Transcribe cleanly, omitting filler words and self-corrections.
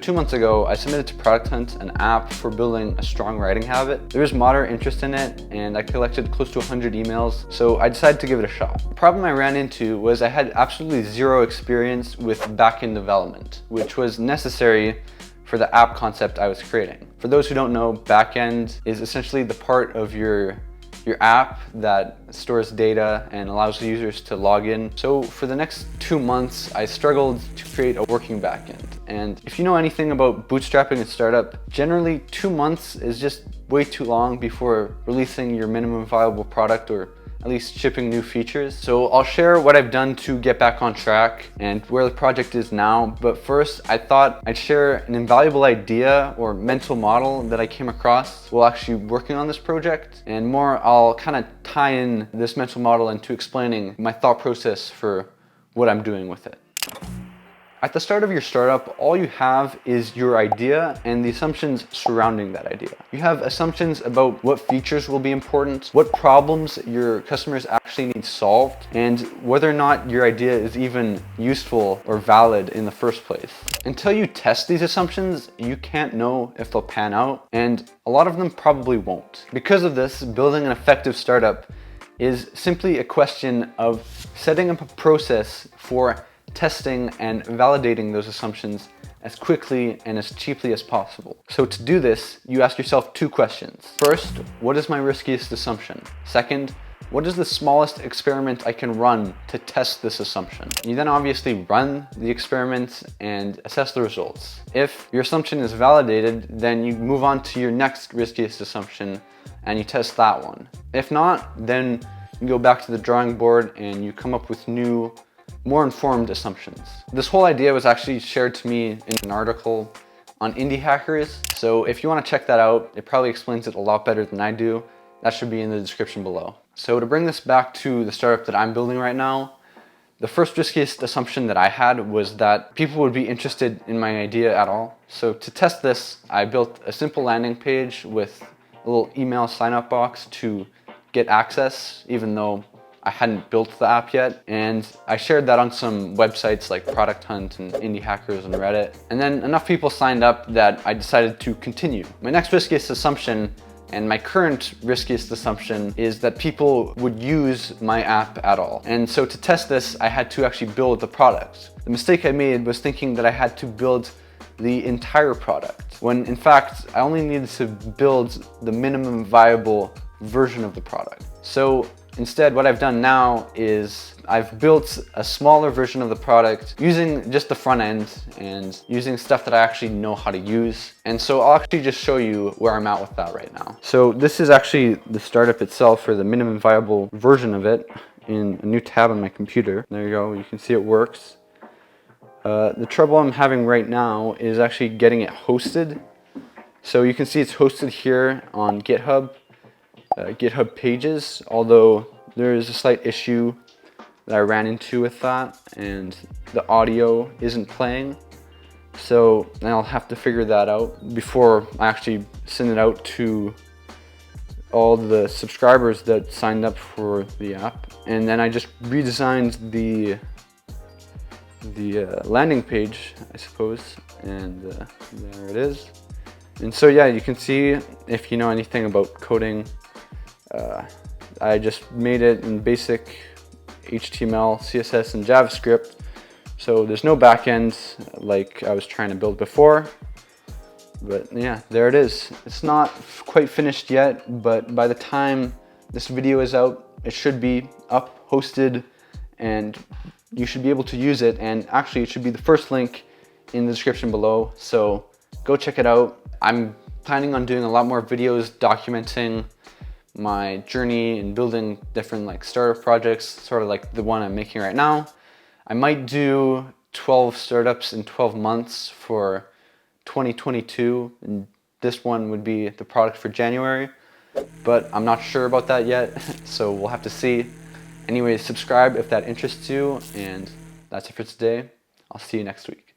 2 months ago, I submitted to Product Hunt an app for building a strong writing habit. There was moderate interest in it, and I collected close to 100 emails, so I decided to give it a shot. The problem I ran into was I had absolutely zero experience with backend development, which was necessary for the app concept I was creating. For those who don't know, backend is essentially the part of your app that stores data and allows users to log in. So for the next 2 months, I struggled to create a working backend. And if you know anything about bootstrapping a startup, generally 2 months is just way too long before releasing your minimum viable product or at least shipping new features. So I'll share what I've done to get back on track and where the project is now. But first, I thought I'd share an invaluable idea or mental model that I came across while actually working on this project. And more, I'll kind of tie in this mental model into explaining my thought process for what I'm doing with it. At the start of your startup, all you have is your idea and the assumptions surrounding that idea. You have assumptions about what features will be important, what problems your customers actually need solved, and whether or not your idea is even useful or valid in the first place. Until you test these assumptions, you can't know if they'll pan out, and a lot of them probably won't. Because of this, building an effective startup is simply a question of setting up a process for testing and validating those assumptions as quickly and as cheaply as possible. So to do this, you ask yourself 2 questions. First, what is my riskiest assumption? Second, what is the smallest experiment I can run to test this assumption? You then obviously run the experiment and assess the results. If your assumption is validated, then you move on to your next riskiest assumption and you test that one. If not, then you go back to the drawing board and you come up with new, more informed assumptions. This whole idea was actually shared to me in an article on Indie Hackers. So if you want to check that out, it probably explains it a lot better than I do. That should be in the description below. So to bring this back to the startup that I'm building right now, the first riskiest assumption that I had was that people would be interested in my idea at all. So to test this, I built a simple landing page with a little email sign-up box to get access, even though I hadn't built the app yet, and I shared that on some websites like Product Hunt and Indie Hackers and Reddit. And then enough people signed up that I decided to continue. My next riskiest assumption, and my current riskiest assumption, is that people would use my app at all. And so to test this, I had to actually build the product. The mistake I made was thinking that I had to build the entire product, when in fact, I only needed to build the minimum viable version of the product. So instead, what I've done now is I've built a smaller version of the product using just the front end and using stuff that I actually know how to use. And so I'll actually just show you where I'm at with that right now. So this is actually the startup itself, or the minimum viable version of it, in a new tab on my computer. There you go, you can see it works. The trouble I'm having right now is actually getting it hosted. So you can see it's hosted here on GitHub. GitHub pages, although there is a slight issue that I ran into with that, and the audio isn't playing. So I'll have to figure that out before I actually send it out to all the subscribers that signed up for the app. And then I just redesigned the landing page, I suppose, and there it is. And so yeah, you can see, if you know anything about coding, I just made it in basic HTML, CSS, and JavaScript. So there's no backend like I was trying to build before. But yeah, there it is. It's not quite finished yet, but by the time this video is out, it should be up, hosted, and you should be able to use it. And actually, it should be the first link in the description below. So go check it out. I'm planning on doing a lot more videos documenting my journey in building different startup projects, sort of like the one I'm making right now. I might do 12 startups in 12 months for 2022, and this one would be the product for January, but I'm not sure about that yet, so we'll have to see. Anyways, subscribe if that interests you, and that's it for today. I'll see you next week.